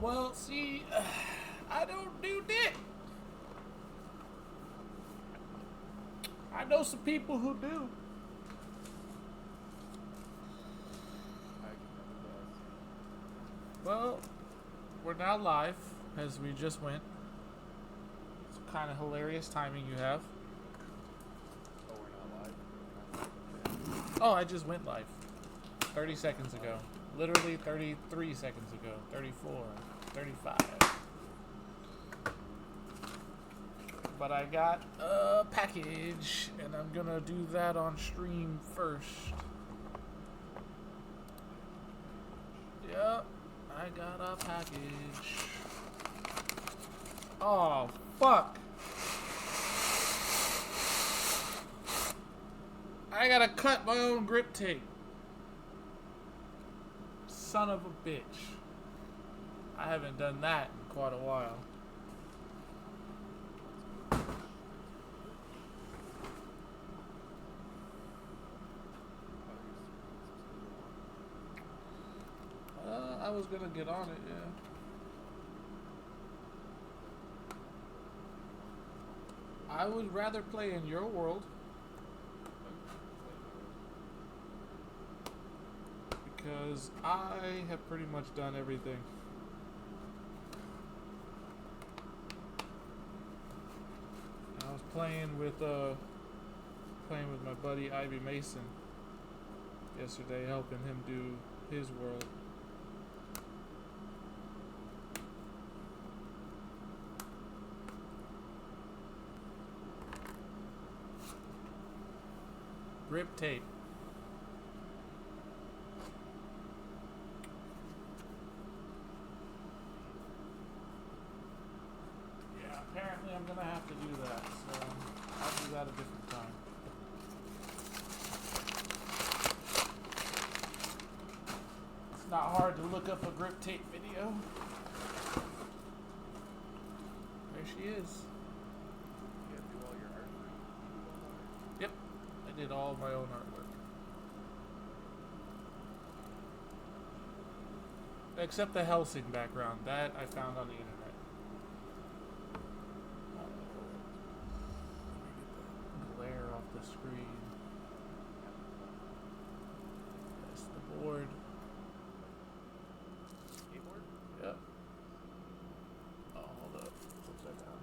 Well, see, I don't do that. I know some people who do. Well, we're now live, as we just went. It's kind of hilarious timing you have. Oh, we're not live? Oh, I just went live 30 seconds ago. Literally 33 seconds ago. 34, 35. But I got a package, and I'm gonna do that on stream first. Yep, I got a package. Oh, fuck. I gotta cut my own grip tape. Son of a bitch. I haven't done that in quite a while. I was gonna get on it, yeah. I would rather play in your world. Because I have pretty much done everything. I was playing with my buddy Ivy Mason yesterday, helping him do his world. Grip tape. Yeah, apparently I'm gonna have to do that, so I'll do that a different time. It's not hard to look up a grip tape video. There she is. You gotta do all your artwork. Yep, I did all of my own artwork. Except the Helsing background. That I found on the internet. Glare off the screen. That's the board. Skateboard? Yep. Oh, hold up. Upside down.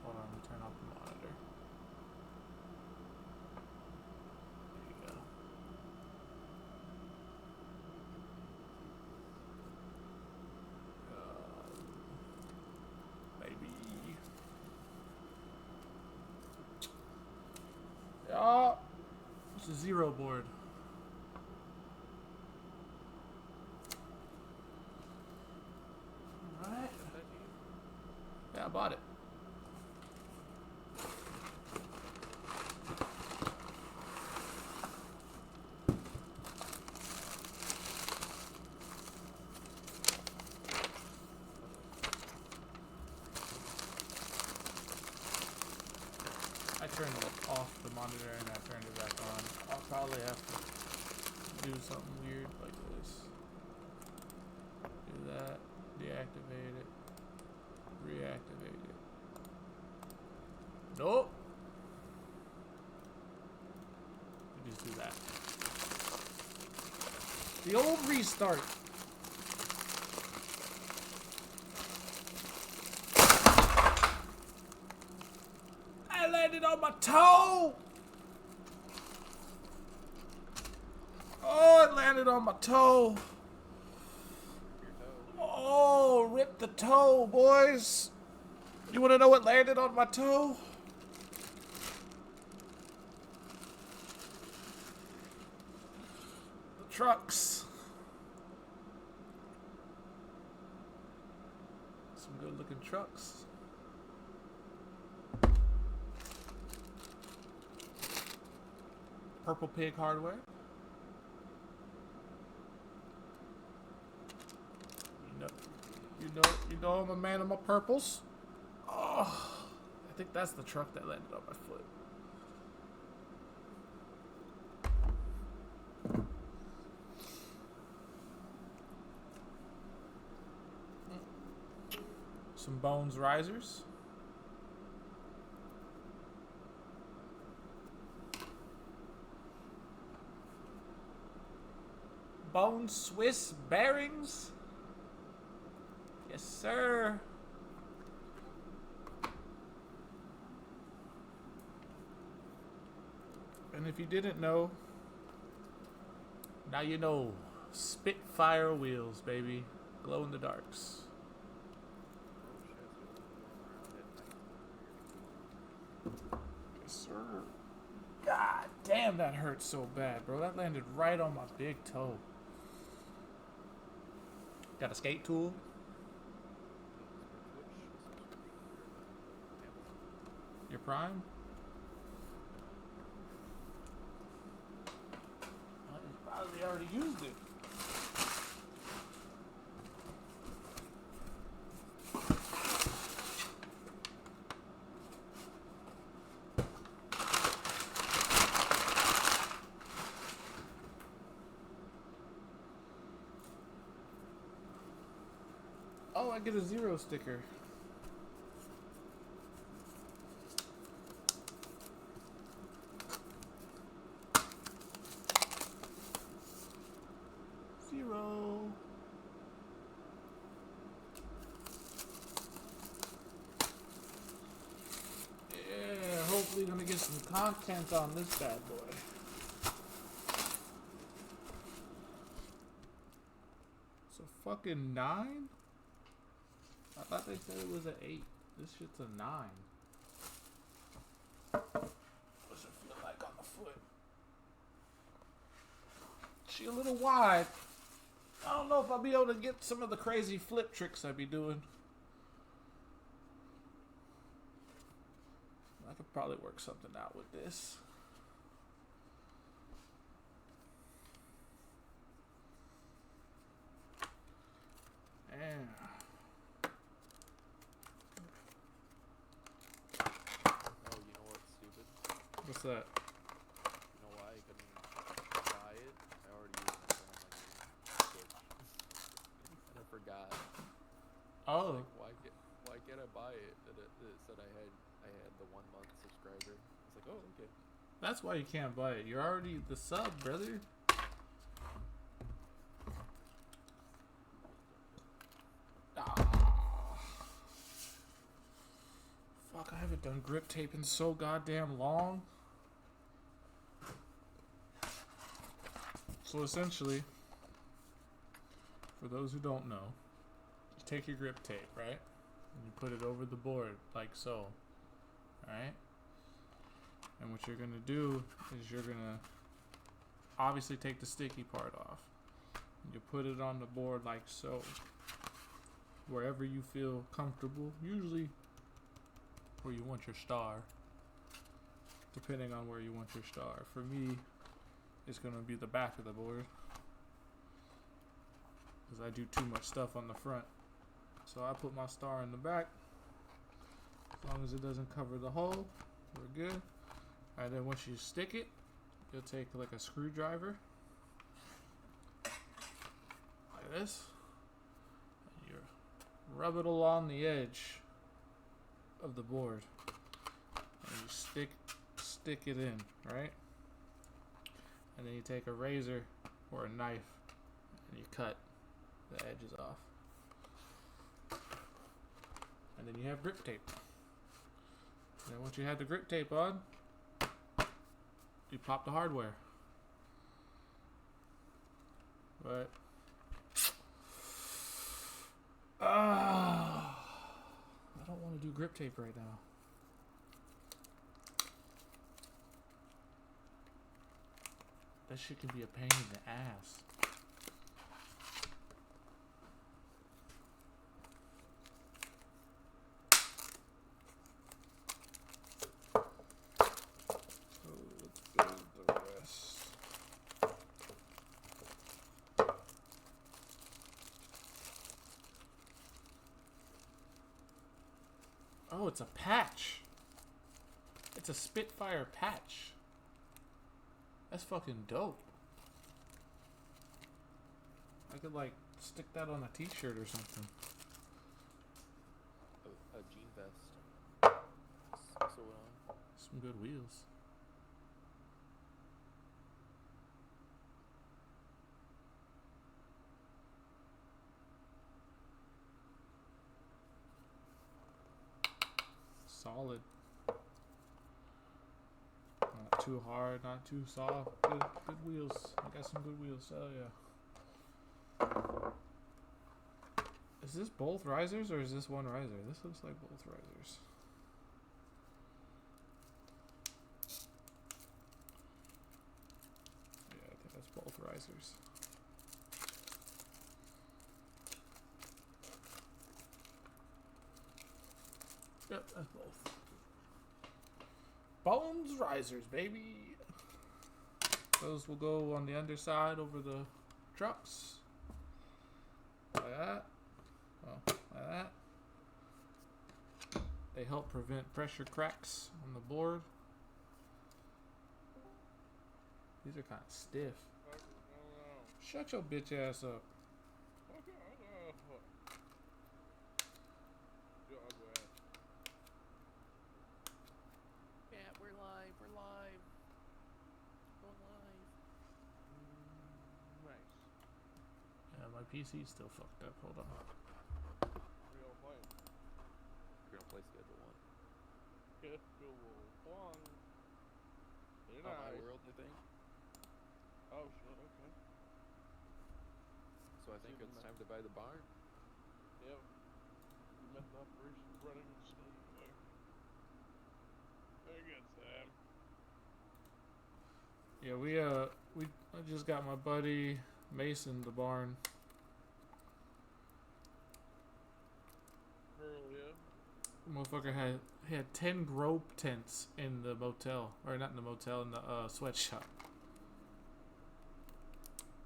Hold on, let me turn off the monitor. There you go. Baby. Yeah. It's a zero board. Alright. Yeah, I bought it. I turned it off the monitor and I turned it back on. I'll probably have to do something weird like this. Do that, deactivate it, reactivate it. Nope. We just do that. The old restart. I landed on my toe. Oh, it landed on my toe. Oh, rip the toe, boys. You want to know what landed on my toe? The trucks. Some good looking trucks. Purple Pig Hardware. You know I'm a man of my purples. Oh, I think that's the truck that landed on my foot. Some Bones risers. Bone Swiss bearings. Yes, sir. And if you didn't know, now you know. Spitfire wheels, baby. Glow in the darks. Yes, sir. God damn, that hurt so bad, bro. That landed right on my big toe. Got a skate tool. Your Prime? Well, you probably already used it. Oh, I get a Zero sticker. Zero. Yeah, hopefully gonna get some content on this bad boy. So fucking 9? I thought they said it was an 8. This shit's a 9. What's it feel like on the foot? She a little wide. I don't know if I'll be able to get some of the crazy flip tricks I be doing. I could probably work something out with this. Yeah. Oh, you know what's stupid? What's that? You know why I couldn't buy it? I already used my phone on my Switch. And I forgot. Oh. Like, why can't I buy it? And it said I had the 1 month subscriber. I was like, oh, okay. That's why you can't buy it. You're already the sub, brother. Fuck, I haven't done grip tape in so goddamn long. So essentially, for those who don't know, you take your grip tape, right? And you put it over the board, like so. Alright? And what you're gonna do is you're gonna obviously take the sticky part off. You put it on the board like so. Wherever you feel comfortable, usually where you want your star, depending on where you want your star. For me, it's gonna be the back of the board, because I do too much stuff on the front. So I put my star in the back. As long as it doesn't cover the hole, we're good. And then once you stick it, you'll take like a screwdriver, like this, and you rub it along the edge of the board, and you stick it in, right? And then you take a razor or a knife and you cut the edges off. And then you have grip tape. And then once you have the grip tape on, you pop the hardware. But I don't want to do grip tape right now. That shit can be a pain in the ass. So let's build the rest. Oh, it's a patch. It's a Spitfire patch. That's fucking dope. I could like stick that on a t-shirt or something. vest. So Some good wheels. Solid. Not too hard, not too soft. Good wheels. I got some good wheels. Hell yeah. Is this both risers or is this one riser? This looks like both risers. Yeah, I think that's both risers. Yep, that's both. Bones risers, baby. Those will go on the underside over the trucks. Like that. Well, like that. They help prevent pressure cracks on the board. These are kind of stiff. Shut your bitch ass up. yeah, we're live. We're live. Going live. Nice. Yeah, my PC's still fucked up. Hold on. Real play. We're gonna play Schedule 1. Schedule 1. Very Oh, my nice. world, I think. Oh, shit, okay. So I think it's time to buy the barn. Yep. Method operations running smoothly. Very good, Sam. Yeah, I just got my buddy Mason the barn. Earlier. Motherfucker had 10 grope tents in the motel, or not in the motel, in the sweatshop.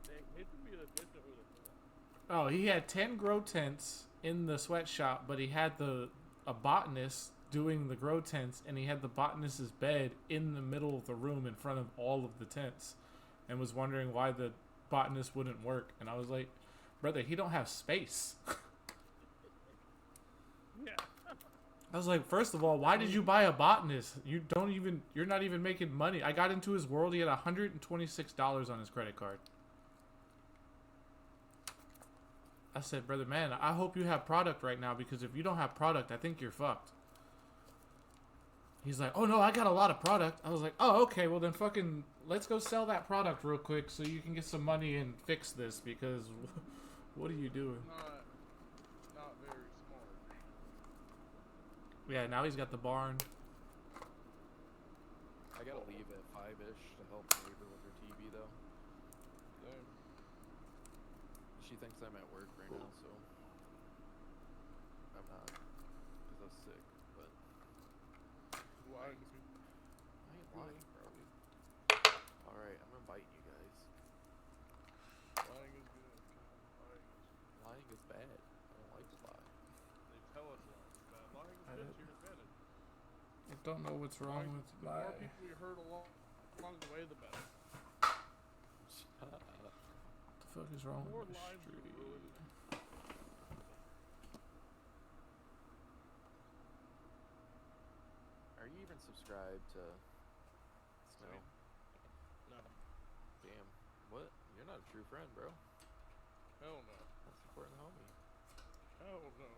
Dang, hate to be a bitch over there. Oh, he had 10 grow tents in the sweatshop, but he had a botanist doing the grow tents, and he had the botanist's bed in the middle of the room in front of all of the tents, and was wondering why the botanist wouldn't work. And I was like, brother, he don't have space. Yeah. I was like, first of all, why did you buy a botanist? You're not even making money. I got into his world. He had $126 on his credit card. I said, brother, man, I hope you have product right now, because if you don't have product, I think you're fucked. He's like, oh no, I got a lot of product. I was like, oh, okay, well then fucking let's go sell that product real quick so you can get some money and fix this, because what are you doing? Not very smart. Yeah, now he's got the barn. I gotta leave at 5-ish to help my neighbor with her TV, though. Damn. She thinks I'm at work right now, so I'm not, because I was sick, but Lying. I ain't lying, bro. Alright, I'm inviting you guys. Lying is good. Lying is bad. I don't like to lie. They tell us lying is bad. Lying is good to your advantage. I don't know what's wrong with The more my... people we hurt along the way, the better. Shut up. What the fuck is wrong More with my lives are street? ruined. Are you even subscribed to Snow? No. Damn. What? You're not a true friend, bro. Hell no. Not supporting the homie. Hell no.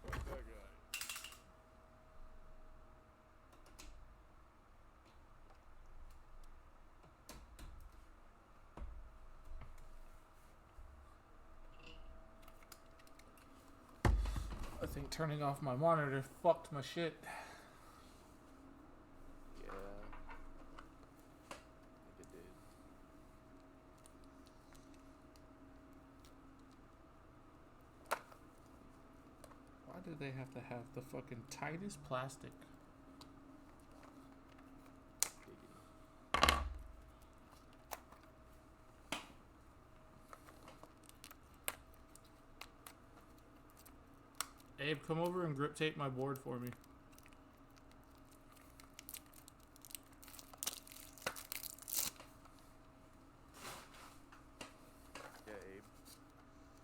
Fuck that guy. I think turning off my monitor fucked my shit. Yeah. I think it did. Why do they have to have the fucking tightest plastic? Giggity. Abe, come over and grip tape my board for me. Yeah, Abe.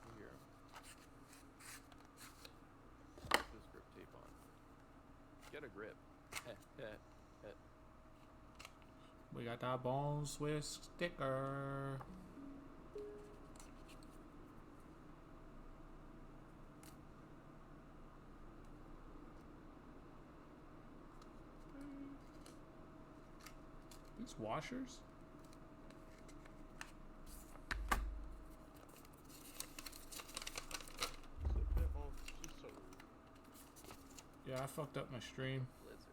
You hear him. Put this grip tape on. We got that Bone Swiss sticker. These washers? Yeah, I fucked up my stream. Blizzard.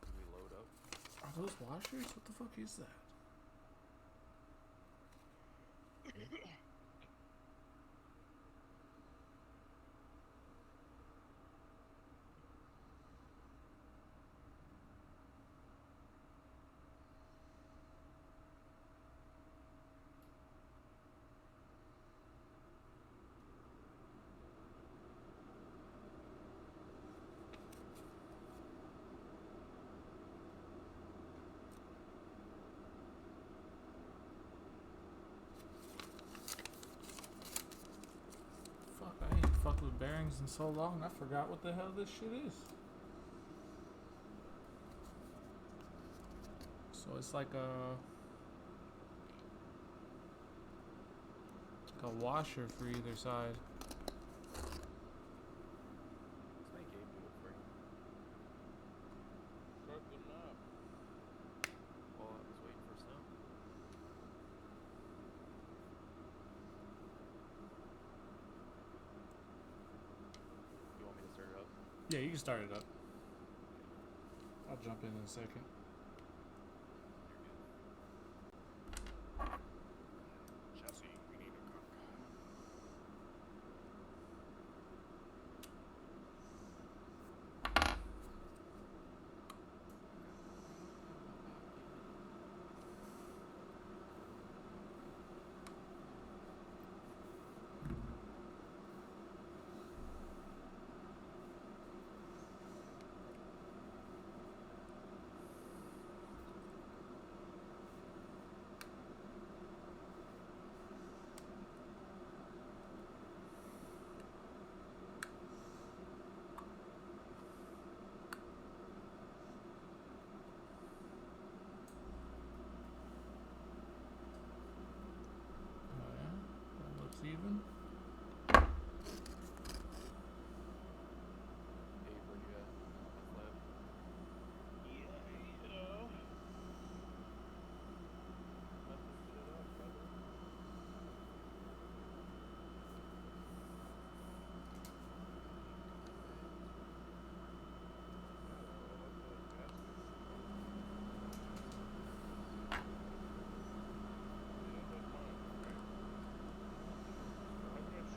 Did we load up? Are those washers? What the fuck is that? Fuck, I ain't fucked with bearings in so long, I forgot what the hell this shit is. So it's like a washer for either side. Let's make Gabe do it for you. Start the map. Well, I was waiting for snow. You want me to start it up? Yeah, you can start it up. I'll jump in a second. Jesse, we need a cook. Oh yeah, that looks even. Gabe, where you at? Left lab? Yeah. Messing shit up, brother.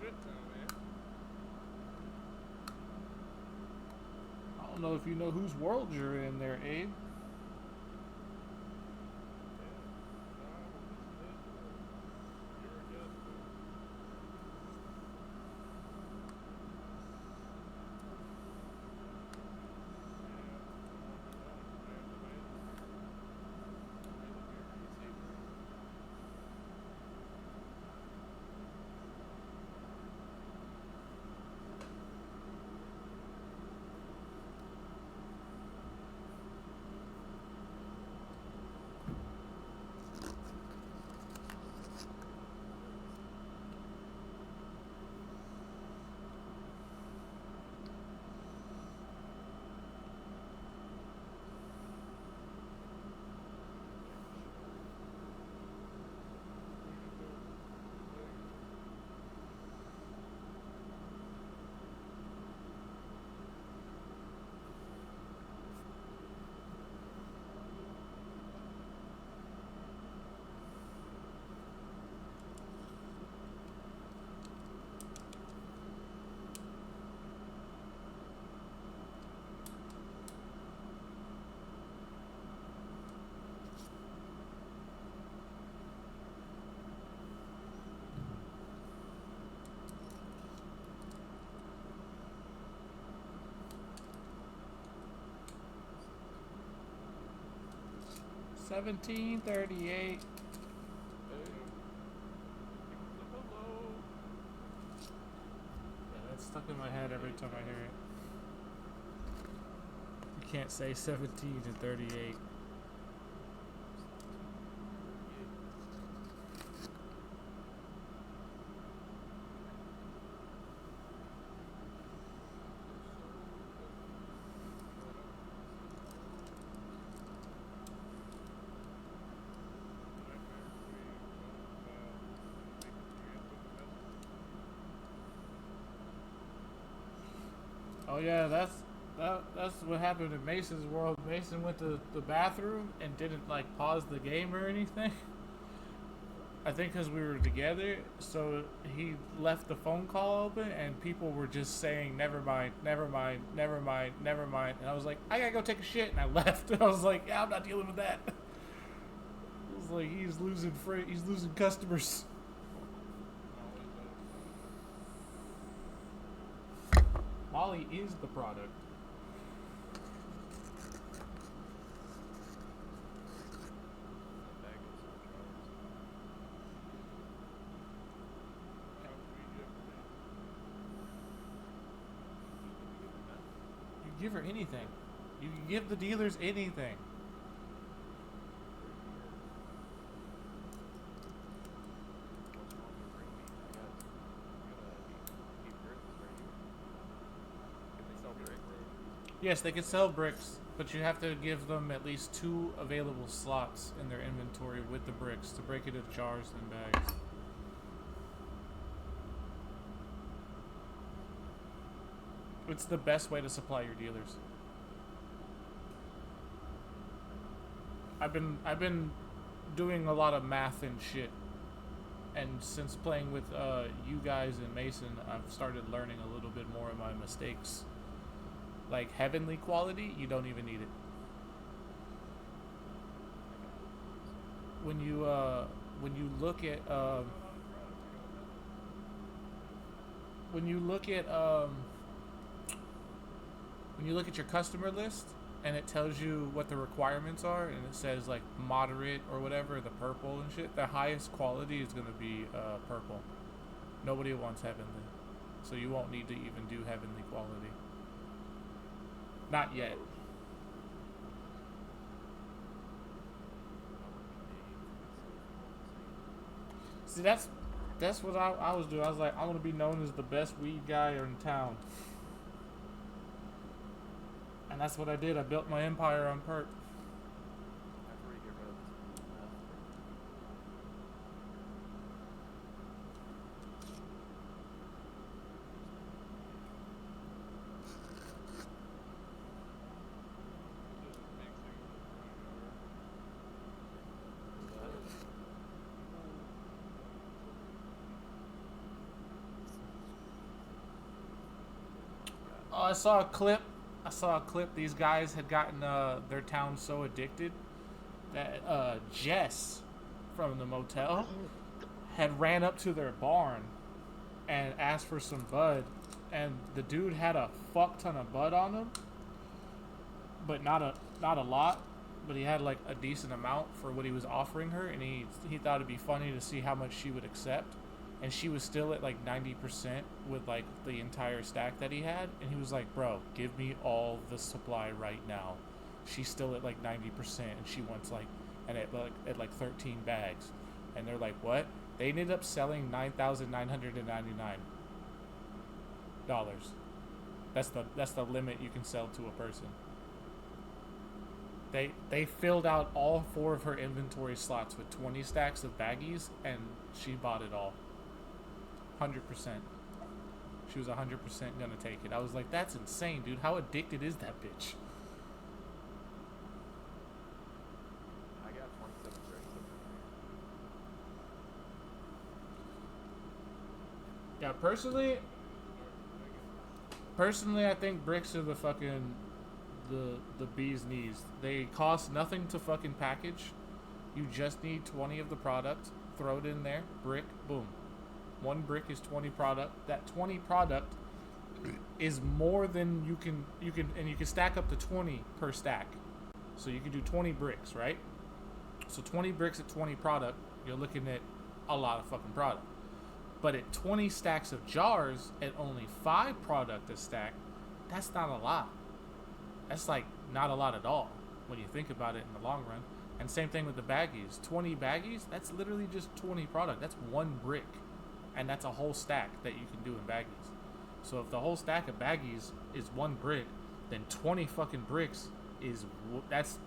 Shit now, man. I don't know if you know whose world you're in there, Abe. 1738. Hey. Hello. Yeah, that's stuck in my head every time I hear it. You can't say 17 and 38. Oh yeah, that's what happened in Mason's world. Mason went to the bathroom and didn't like pause the game or anything. I think because we were together, so he left the phone call open and people were just saying never mind, never mind, never mind, never mind. And I was like, I gotta go take a shit, and I left. I was like, yeah, I'm not dealing with that. It was like he's losing customers. Molly is the product. You give her anything. You can give the dealers anything. Yes, they can sell bricks, but you have to give them at least 2 available slots in their inventory with the bricks to break it into jars and bags. It's the best way to supply your dealers. I've been doing a lot of math and shit, and since playing with you guys and Mason, I've started learning a little bit more of my mistakes. Like heavenly quality, you don't even need it. When you look at when you look at your customer list and it tells you what the requirements are and it says like moderate or whatever, the purple and shit, the highest quality is going to be purple. Nobody wants heavenly, so you won't need to even do heavenly quality. Not yet. See, that's what I was doing. I was like, I want to be known as the best weed guy in town. And that's what I did. I built my empire on perk. I saw a clip. These guys had gotten their town so addicted that Jess from the motel had ran up to their barn and asked for some bud, and the dude had a fuck ton of bud on him, but not a lot. But he had like a decent amount for what he was offering her, and he thought it'd be funny to see how much she would accept. And she was still at like 90% with like the entire stack that he had. And he was like, bro, give me all the supply right now. She's still at like 90% and she wants like, and at like 13 bags. And they're like, what? They ended up selling $9,999. That's the limit you can sell to a person. They filled out all 4 of her inventory slots with 20 stacks of baggies, and she bought it all. 100%. She was 100% gonna take it. I was like, that's insane, dude. How addicted is that bitch? I got 27 bricks up in here. Yeah, personally, I think bricks are the fucking the bee's knees. They cost nothing to fucking package. You just need 20 of the product. Throw it in there. Brick. Boom. 1 brick is 20 product. That 20 product is more than you can stack up to 20 per stack. So you can do 20 bricks, right? So 20 bricks at 20 product, you're looking at a lot of fucking product. But at 20 stacks of jars at only 5 product a stack, that's not a lot. That's like not a lot at all when you think about it in the long run. And same thing with the baggies. 20 baggies, that's literally just 20 product. That's 1 brick. And that's a whole stack that you can do in baggies. So if the whole stack of baggies is 1 brick, then 20 fucking bricks is that's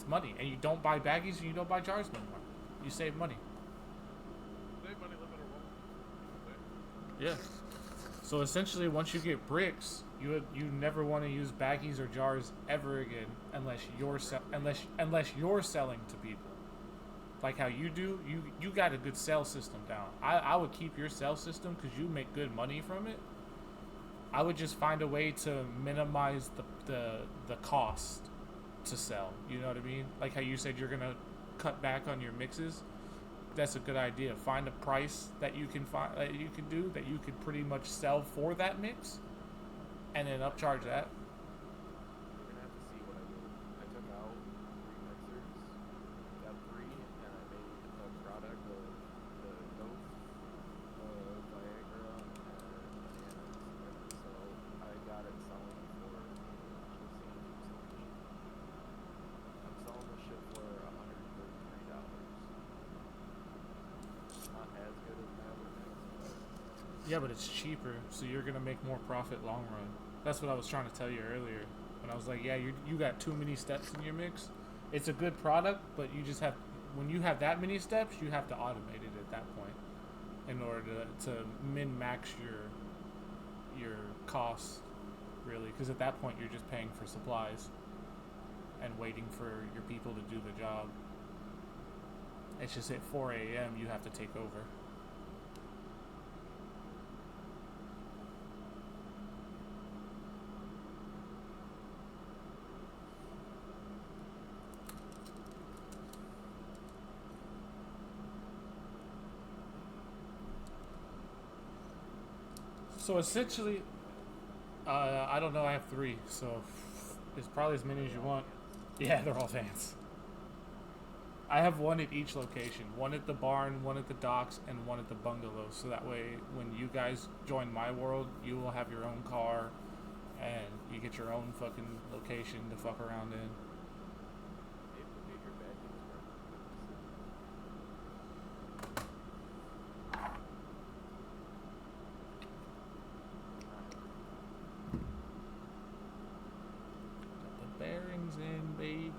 money. And you don't buy baggies and you don't buy jars no more. You save money. Save money, live in a world. Yeah. So essentially, once you get bricks, you never want to use baggies or jars ever again unless you're selling to people. Like how you do, you got a good sell system down. I would keep your sell system because you make good money from it. I would just find a way to minimize the cost to sell. You know what I mean? Like how you said you're gonna cut back on your mixes. That's a good idea. Find a price that you can do that you could pretty much sell for that mix, and then upcharge that. You're gonna have to see what I did. I took out 3 mixers, got 3, and I made a product of the Coke, Viagra, and bananas. And so I got it selling for, I'm selling this shit for $133. Not as good as my other mix, but Yeah, but it's cheaper, so you're gonna make more profit long run. That's what I was trying to tell you earlier. When I was like, yeah, you got too many steps in your mix. It's a good product, but you just have, when you have that many steps, you have to automate it at that point in order to min max your costs, really. Because at that point, you're just paying for supplies and waiting for your people to do the job. It's just at 4 a.m. you have to take over. So essentially, I don't know, I have 3, so it's probably as many as you want. Yeah, they're all vans. I have 1 at each location. 1 at the barn, 1 at the docks, and 1 at the bungalow. So that way, when you guys join my world, you will have your own car, and you get your own fucking location to fuck around in. able to get your back in Got the bearings in, baby.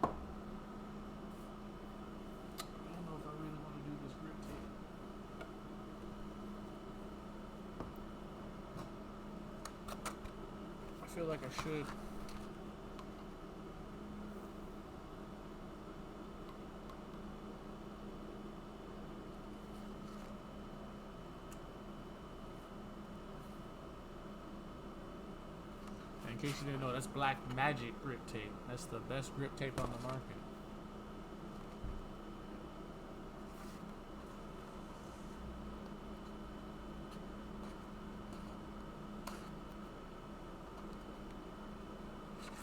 I don't know if I really want to do this grip tape. I feel like I should. In case you didn't know, that's Black Magic grip tape. That's the best grip tape on the market.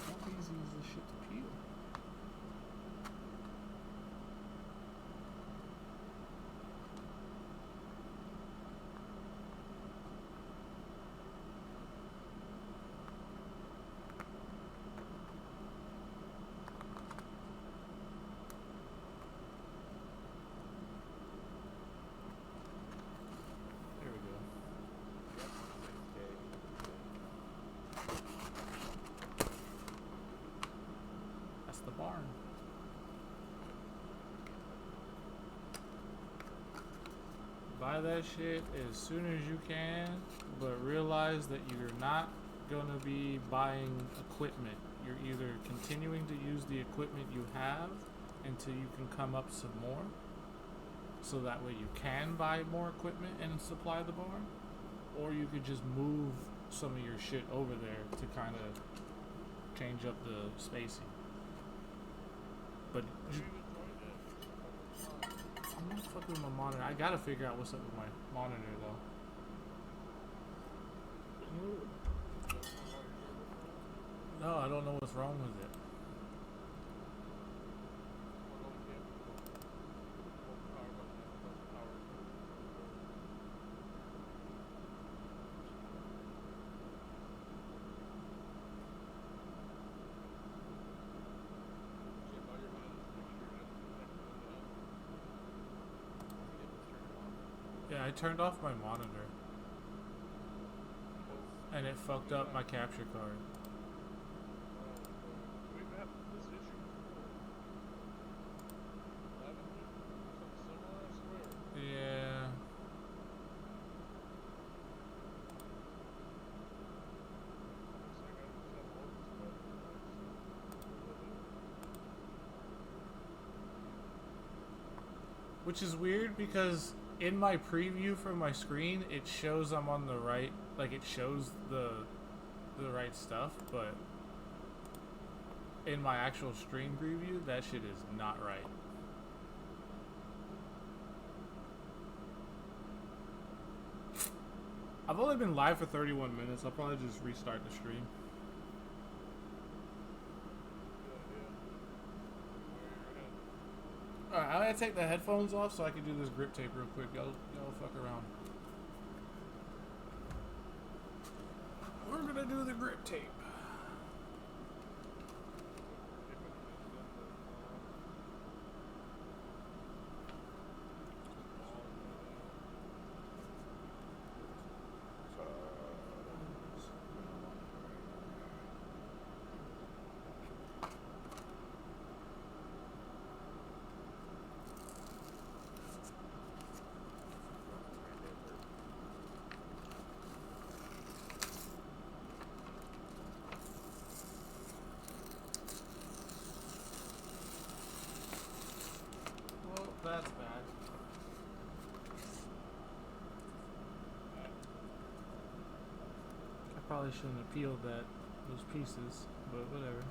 How easy is this shit to peel? There we go. That's the barn. Buy that shit as soon as you can, but realize that you're not gonna be buying equipment. You're either continuing to use the equipment you have until you can come up some more, so that way you can buy more equipment and supply the barn, or you could just move some of your shit over there to kind of change up the spacing. But I'm not fucking with my monitor. I gotta figure out what's up with my monitor though. No, I don't know what's wrong with it? Well, no, we can't. Well, power button has no power. Check all your buttons, make sure you're connected to that. I think it just turned it off. Yeah, I turned off my monitor and it fucked up my capture card. We've had this issue before. Haven't we? Something similar, I swear. Yeah. Looks like I just have all this stuff. Which is weird because in my preview from my screen, it shows I'm on the right, like it shows the right stuff, but in my actual stream preview, that shit is not right. I've only been live for 31 minutes. I'll probably just restart the stream. Alright, I'm gonna take the headphones off so I can do this grip tape real quick. Y'all fuck around. We're gonna do the grip tape. Well, that's bad. I probably shouldn't have peeled those pieces, but whatever.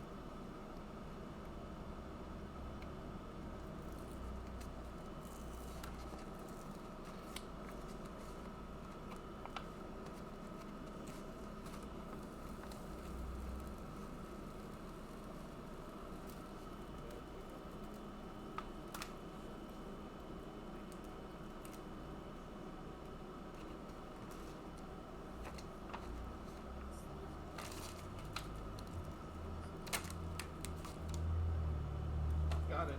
Got it.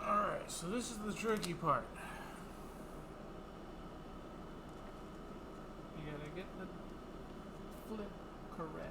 Alright, so this is the tricky part. You gotta get the flip correct.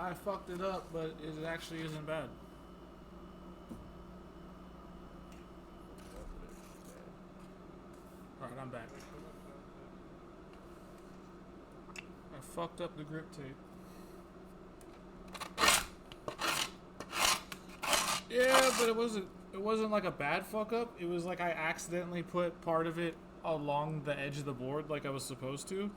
I fucked it up, but it actually isn't bad. Alright, I'm back. I fucked up the grip tape. Yeah, but it wasn't like a bad fuck up. It was like I accidentally put part of it along the edge of the board like I was supposed to.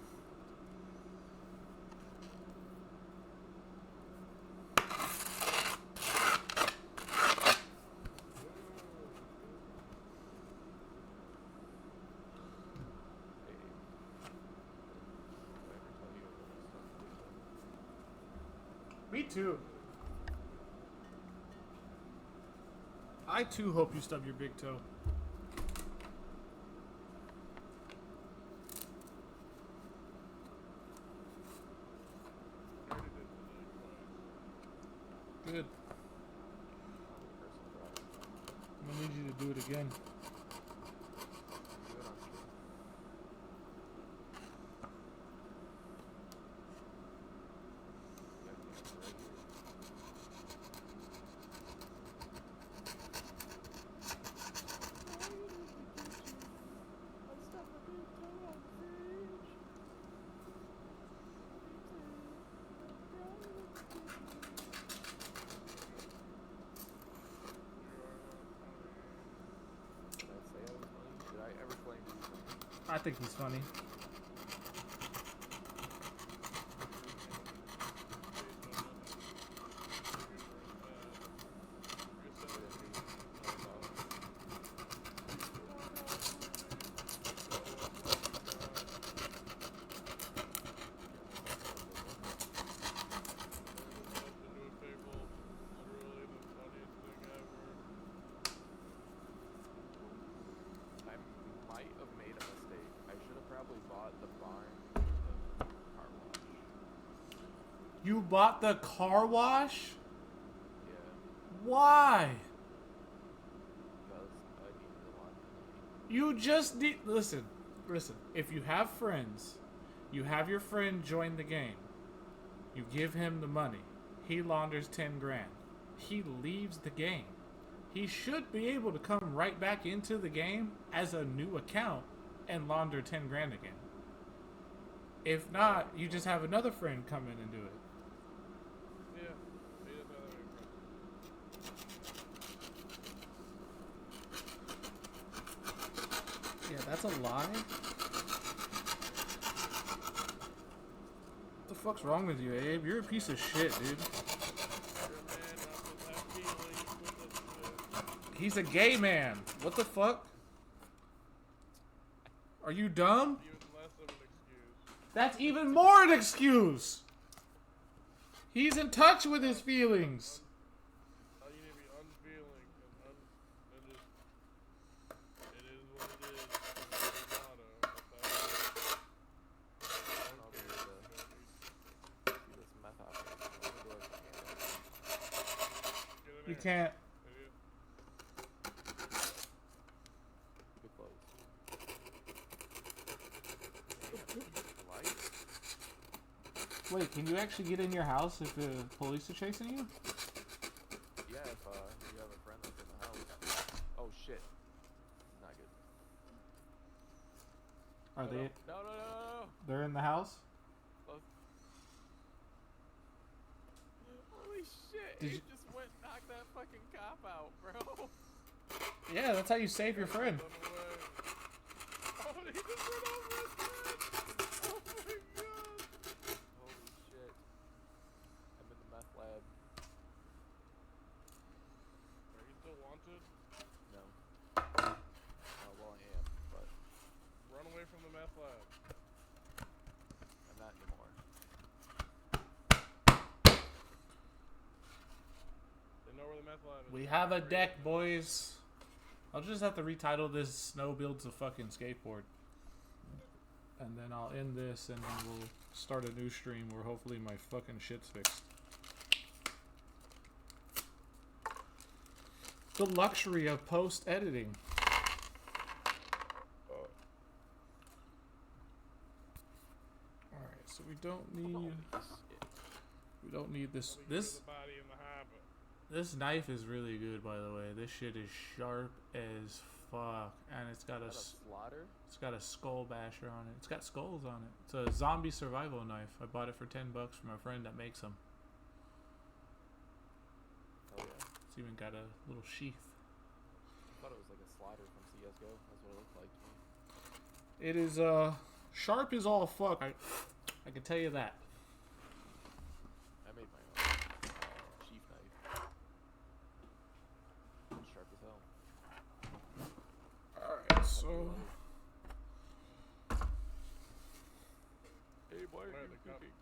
Me too. I too hope you stub your big toe. Good. I'm gonna need you to do it again. I think he's funny. You bought the car wash? Yeah. Why? Because I needed a lot of money. You just need... Listen. If you have friends, you have your friend join the game. You give him the money. He launders 10 grand. He leaves the game. He should be able to come right back into the game as a new account and launder 10 grand again. If not, you just have another friend come in and do it. Yeah, that's a lie? What the fuck's wrong with you, Abe? You're a piece of shit, dude. He's a gay man. What the fuck? Are you dumb? Even less of an excuse. That's even more an excuse! He's in touch with his feelings. You need to be unfeeling and just... It is what it is. You can't. Wait, can you actually get in your house if the police are chasing you? Yeah, if you have a friend that's in the house. Oh shit. Not good. Are they? No. They're in the house? Look. Holy shit. Did He you... just went and knocked that fucking cop out, bro. Yeah, that's how you save your friend. Oh, he just ran over his head. Oh my god. Holy shit. I'm in the meth lab. Are you still wanted? No. Oh, well, I am, but Run away from the meth lab. I'm not anymore. They know where the meth lab is. We have a deck, boys. I'll just have to retitle this Snow Builds a Fucking Skateboard. And then I'll end this and then we'll start a new stream where hopefully my fucking shit's fixed. The luxury of post-editing. Alright, so we don't need... We don't need this. Probably give This the body in the harbor. this knife is really good, by the way. This shit is sharp as fuck, and it's got Is that a slaughter? it's got a skull basher on it. It's got skulls on it. It's a zombie survival knife. I bought it for $10 from a friend that makes them. Oh yeah. It's even got a little sheath. I thought it was like a slaughter from CS:GO. That's what it looked like to me. It is sharp as all fuck. I can tell you that. I made my own sheath knife. It's sharp as hell. Alright, so Hey, why Where are are you the cops? cooking?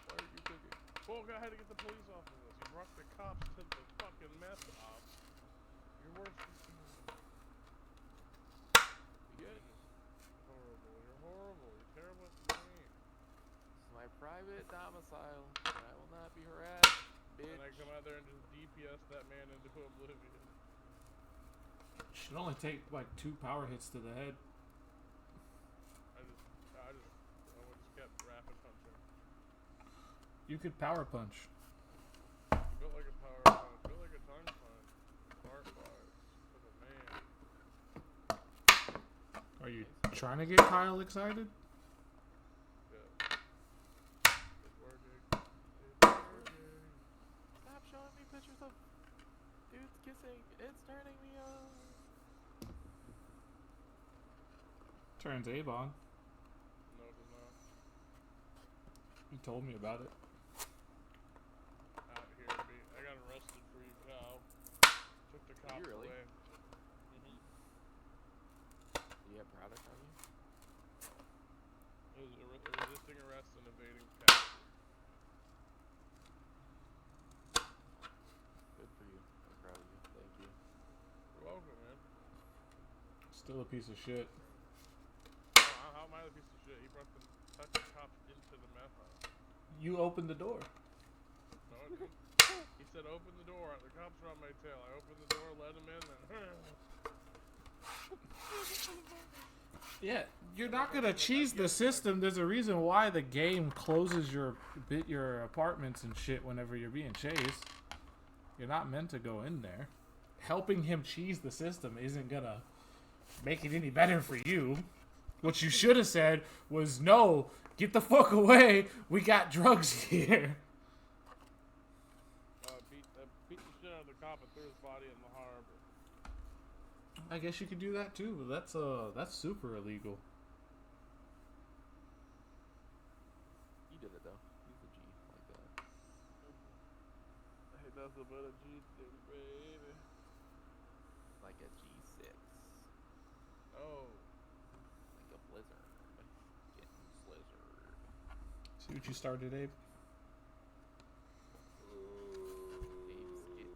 Why are you cooking? Well, I had to get the police off of this. You brought the cops to the fucking mess ops. You're worse than Again. horrible. You're horrible. You're terrible at the game. This is my private domicile, and I will not be harassed, bitch. And I come out there and just DPS that man into oblivion. should only take like 2 power hits to the head. I just kept rapid punching. You could power punch. Built like a power punch. Built like a tongue punch. Heart wise. For the man. Are you trying to get Kyle excited? Yeah. It's working. It's working. Stop showing me pictures of dudes kissing. It's turning me on. Turns Abe on. No, it does not. He told me about it. Out here, I got arrested for you, pal. Took the cops really? away. Do you have product on you? It was resisting arrest and evading capture. Good for you. I'm proud of you. Thank you. You're welcome, man. Still a piece of shit. How am I the piece of shit? He brought the cops into the meth house. You opened the door. No, I didn't. He said, open the door. The cops are on my tail. I opened the door, let him in, then... Yeah, you're not gonna cheese the system. There's a reason why the game closes your apartments and shit whenever you're being chased. You're not meant to go in there. Helping him cheese the system isn't gonna make it any better for you. What you should have said was, no, get the fuck away. We got drugs here. beat the shit out of the cop and threw his body in the harbor. I guess you could do that too. That's super illegal. He did it though. He's a G like that. Ain't nothing but a G-thing, baby. Like a G6. Oh. Like a blizzard. Getting slizzard. See what you started, Abe? Abe's getting.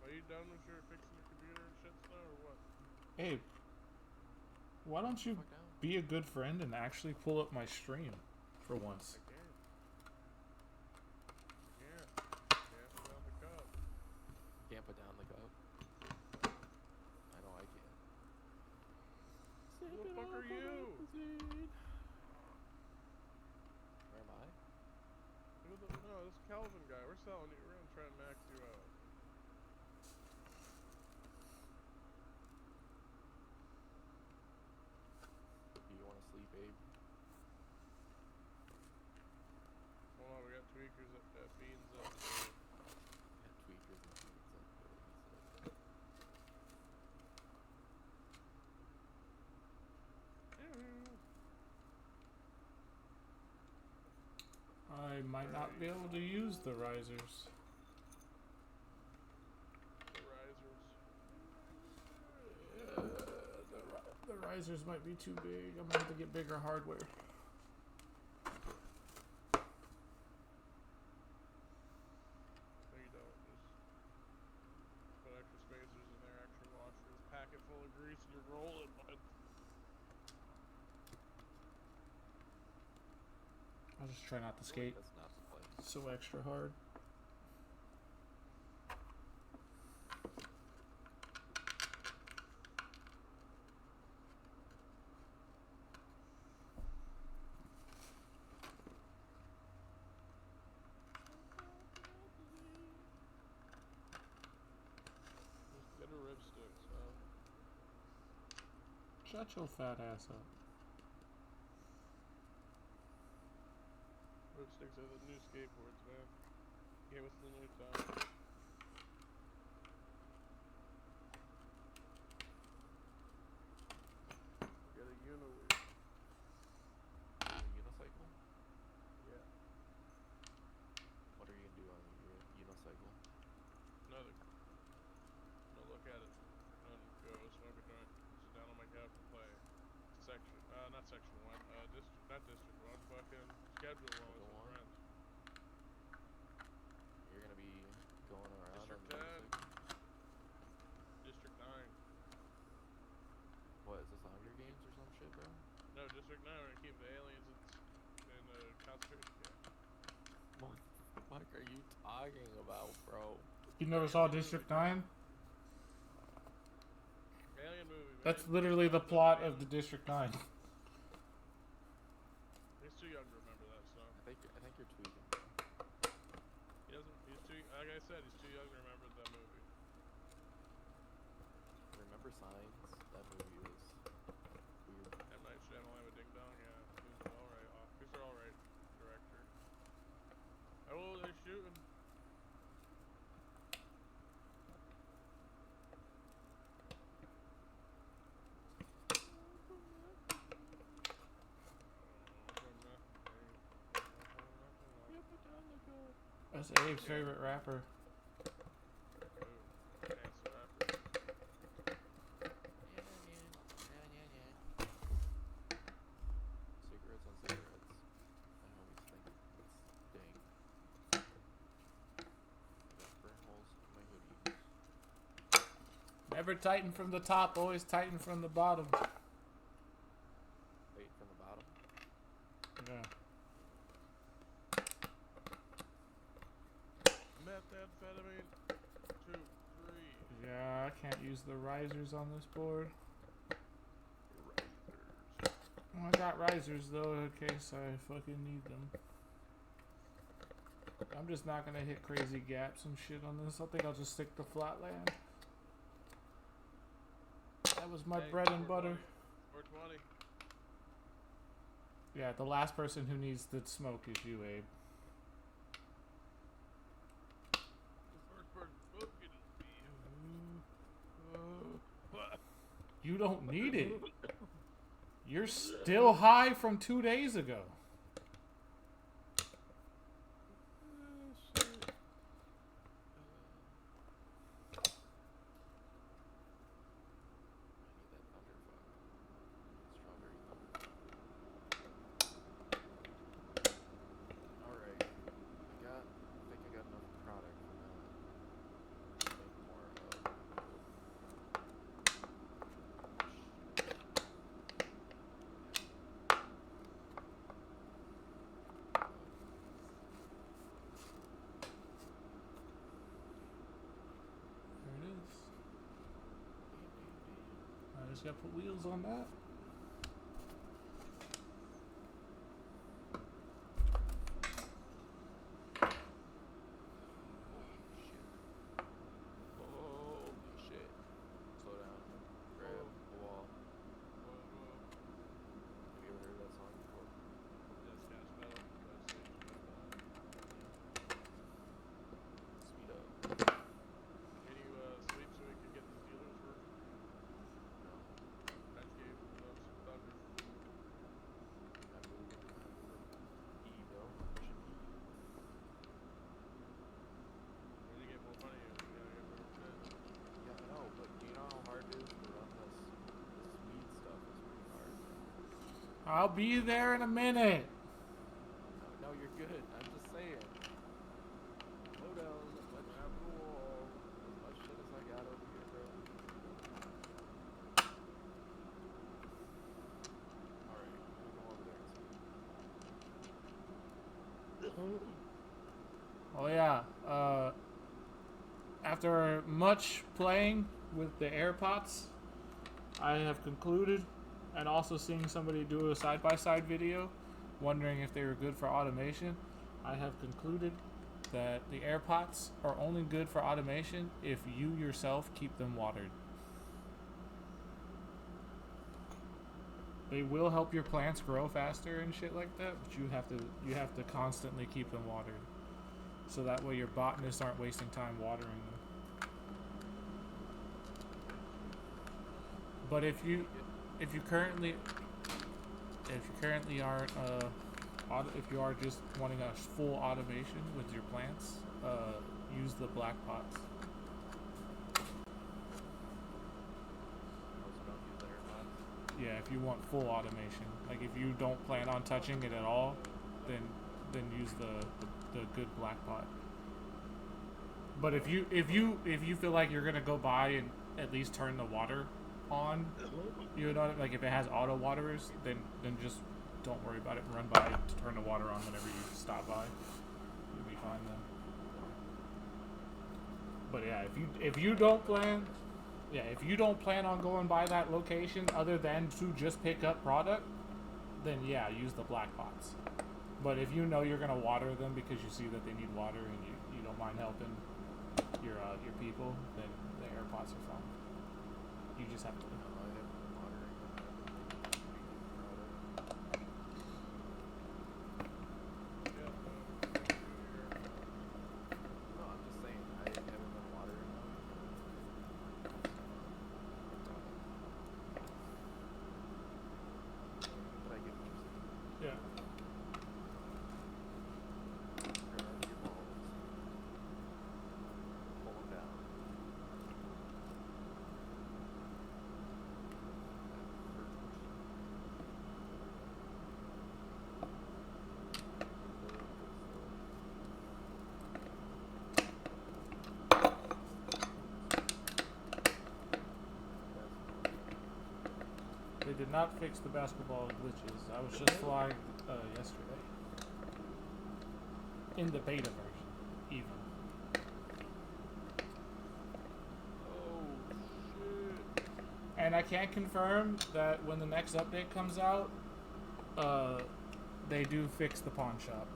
Are you done with your fixing your computer and shit stuff, or what? Abe, why don't you Fuck down. be a good friend and actually pull up my stream for once? I can't. Can't put down the cup. Can't put down the cup. I know I can. Who the fuck are you? Where am I? No, this Calvin guy. We're selling you. We're gonna try and max you out. Do you want to sleep, Abe? Hold on, we got tweakers at Beans up. Yeah, tweakers and tweaks up there, he said. I might not be able to use the risers. The risers. The risers might be too big. I'm gonna have to get bigger hardware. No, you don't. Just put extra spacers in there, extra washers, pack it full of grease, and you're rolling, bud. I'll just try not to I feel skate like that's not the place. so extra hard. Shut your fat ass up. Broomsticks are the new skateboards, man. Came with the new time. Get a unicycle. Unicycle? Yeah. What are you gonna do on your unicycle? Nothing. No, look at it. And go smoke a joint. Sit down on my couch and play. Not section 1. Not district 1. Fucking schedule 1 with some friends. You're gonna be going around District on the 10. motorcycle? District 9. What, is this Hunger Games or some shit, bro? No, District 9. We're gonna keep the aliens in the concentration camp. What the fuck are you talking about, bro? You never saw District 9? Alien movie, man. That's literally the plot of the District 9. He's too young to remember that stuff. I think you're tweaking, bro. He doesn't. He's too. Like I said, he's too young to remember that movie. Remember Signs? That movie was weird. M. Night Shyamalan with Ding Dong. Yeah, he was alright. He's an alright director. Oh, they're shooting. That's Abe's favorite rapper. Cigarettes on cigarettes. My homies think it's dang. I got burn holes in my hoodies. Never tighten from the top, always tighten from the bottom. Wait, from the bottom? Yeah. Methamphetamine 2, 3. Yeah, I can't use the risers on this board. Risers. Well, I got risers though in case I fucking need them. I'm just not gonna hit crazy gaps and shit on this. I think I'll just stick to flatland. That was my bread and butter. 420. Yeah, the last person who needs the smoke is you, Abe. You don't need it. You're still high from 2 days ago. Just gotta put wheels on that. Holy shit. Slow down. Grab the wall. Have you ever heard that song before? Speed up. Can you sleep so we can get these dealers working? No. I just gave them some thunder. I'm moving. E, bro. Pushing E. When you get more money, you gotta get more shit. Yeah, I know, but do you know how hard it is to run this speed stuff? Is pretty hard. I'll be there in a minute. No, you're good. I'm just saying. Slow down. Let's grab the wall. As much shit as I got over here, bro. Alright, I'm gonna go over there and see. Oh yeah. After much playing with the AirPods, I have concluded, and also seeing somebody do a side-by-side video, wondering if they were good for automation, I have concluded that the AirPods are only good for automation if you yourself keep them watered. They will help your plants grow faster and shit like that, but you have to constantly keep them watered. So that way your botanists aren't wasting time watering them. But if you currently aren't if you are just wanting a full automation with your plants, use the black pots. Yeah, if you want full automation. Like if you don't plan on touching it at all, then use the good black pot. But if you feel like you're gonna go by and at least turn the water on, you know, like if it has auto waterers, then just don't worry about it. Run by to turn the water on whenever you stop by. You'll be fine then. But yeah, if you don't plan on going by that location other than to just pick up product, then yeah, use the black pots. But if you know you're gonna water them because you see that they need water and you don't mind helping your people, then the air pots are fine. You just have to. They did not fix the basketball glitches. I was just flying yesterday. In the beta version, even. Oh, shit. And I can confirm that when the next update comes out, they do fix the pawn shop.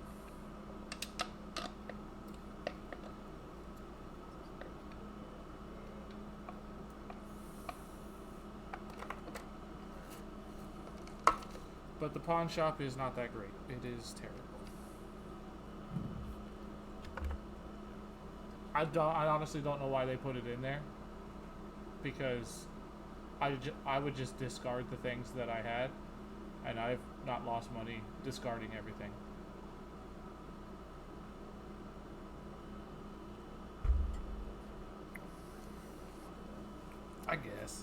But the pawn shop is not that great. It is terrible. I honestly don't know why they put it in there. Because I would just discard the things that I had. And I've not lost money discarding everything. I guess.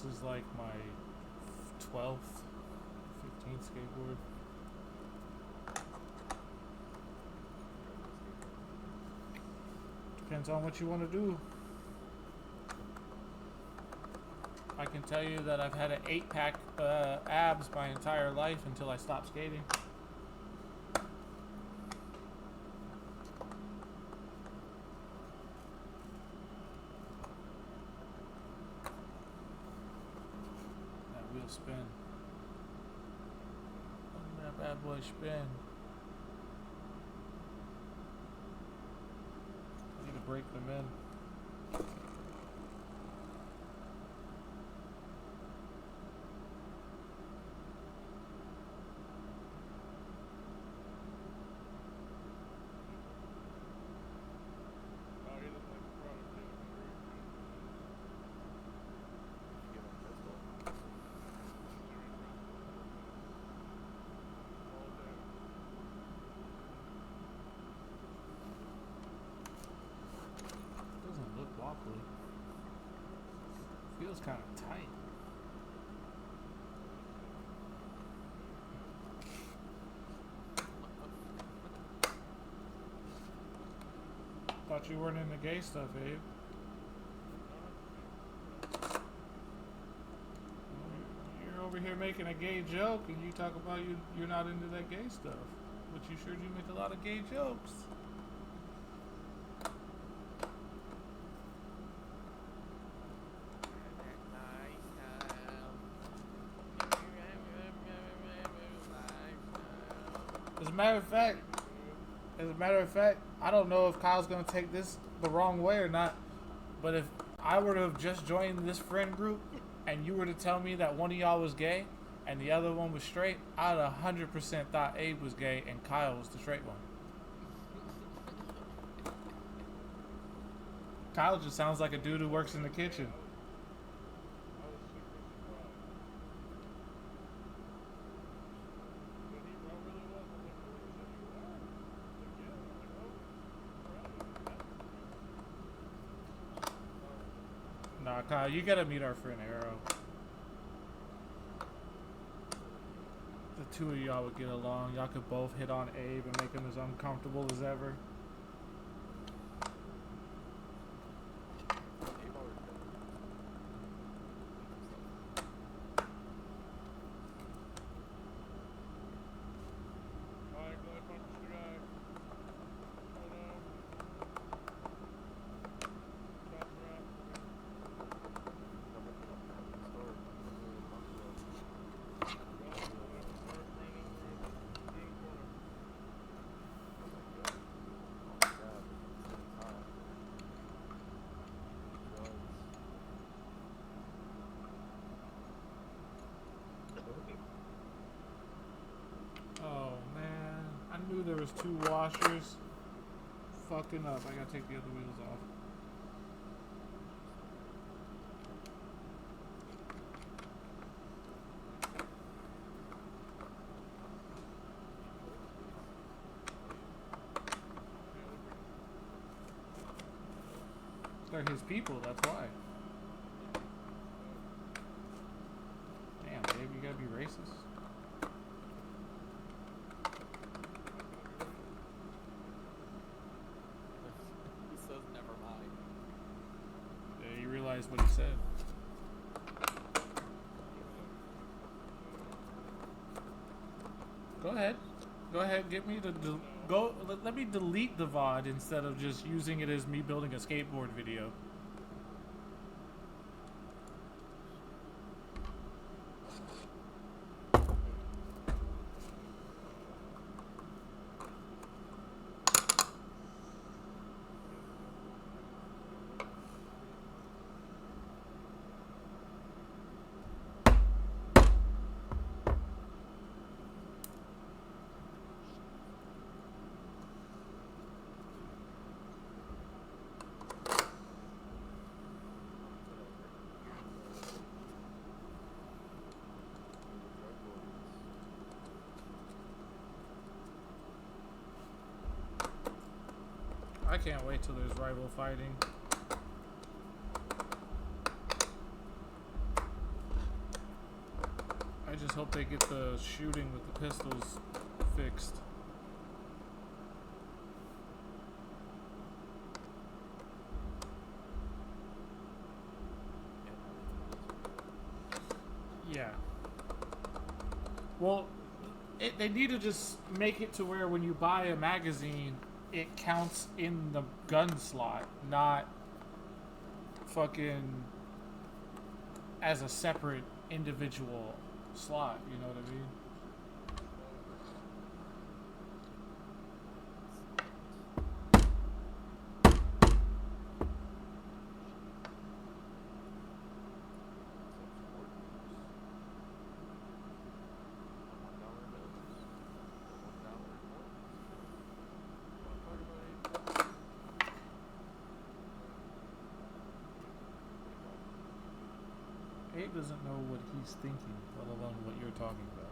This is like my 12th, 15th skateboard. Depends on what you want to do. I can tell you that I've had an 8-pack abs my entire life until I stopped skating. Spin. Let that bad boy spin. I need to break them in. Feels kind of tight. Thought you weren't into gay stuff, Abe. here making a gay joke, and you talk about you're not into that gay stuff, but you sure do make a lot of gay jokes. As a matter of fact, I don't know if Kyle's gonna take this the wrong way or not, but if I were to have just joined this friend group and you were to tell me that one of y'all was gay and the other one was straight, I'd 100% thought Abe was gay and Kyle was the straight one. Kyle just sounds like a dude who works in the kitchen. I was super surprised. But he really was. I'm like, oh, you said you are? Like, yeah. I'm like, oh, right. Nah, Kyle, you gotta meet our friend Aero. The two of y'all would get along. Y'all could both hit on Abe and make him as uncomfortable as ever. There was two washers. Fucking up. I gotta take the other wheels off. They're his people, that's why. Damn, babe, you gotta be racist. What he said. Go ahead, get me to go. Let me delete the VOD instead of just using it as me building a skateboard video. I can't wait till there's rival fighting. I just hope they get the shooting with the pistols fixed. Yeah. Well, they need to just make it to where when you buy a magazine, it counts in the gun slot, not fucking as a separate individual slot, you know what I mean? Abe doesn't know what he's thinking, let alone what you're talking about.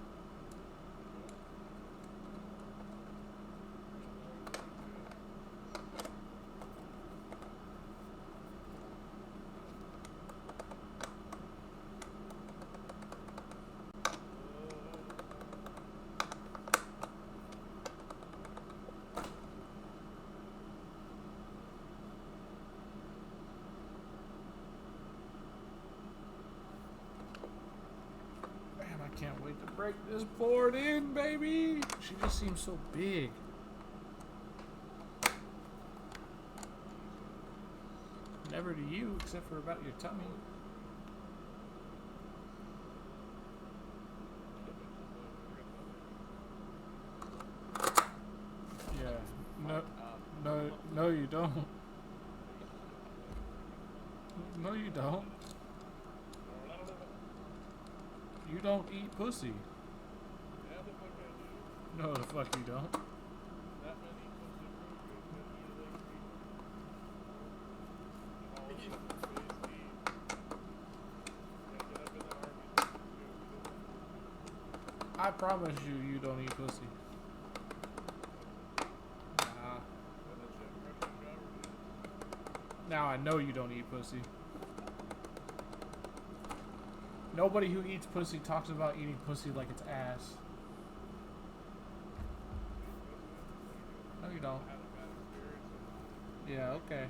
break this board in, baby. She just seems so big. Never to you, except for about your tummy. Yeah. No, you don't. No, you don't. You don't eat pussy. Yeah, the fuck I do. No, the fuck you don't. That many pussy burgers that eat like me. Get up in the Arby's. I promise you, you don't eat pussy. Nah. Now I know you don't eat pussy. Nobody who eats pussy talks about eating pussy like it's ass. No, you don't. Yeah, okay.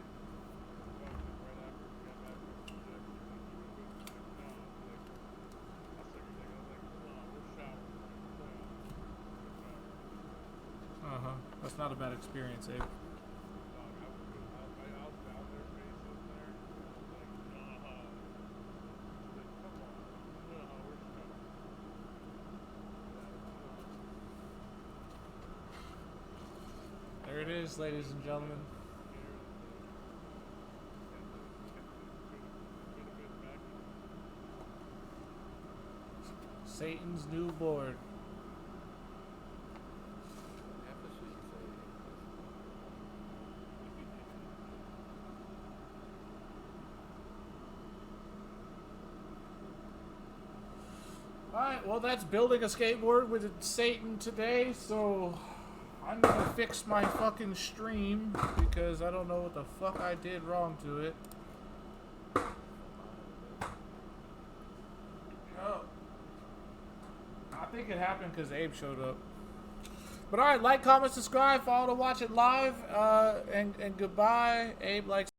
Uh-huh. That's not a bad experience, Abe. There it is, ladies and gentlemen. Satan's new board. Alright, well that's building a skateboard with Satan today, so I'm gonna fix my fucking stream because I don't know what the fuck I did wrong to it. Oh. I think it happened because Abe showed up. But alright, like, comment, subscribe, follow to watch it live, and goodbye. Abe likes